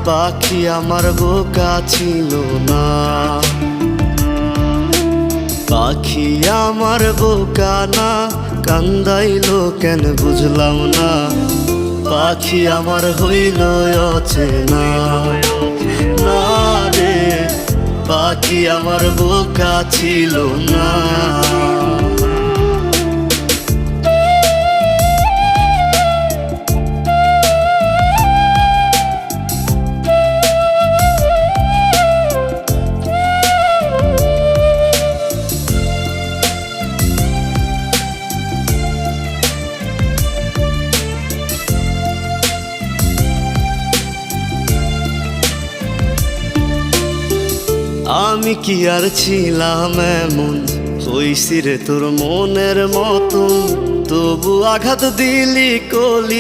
পাখি আমার বোকা ছিল না। পাখি আমার বোকা না, কান্দাইলো কেন বুঝলাম না। পাখি আমার হইল অচেনা না রে, পাখি আমার বোকা ছিল না। আমি কি আর ছিলাম এমন, হইছি রে তোর মনের মতন, তবু আঘাত দিলি কলি।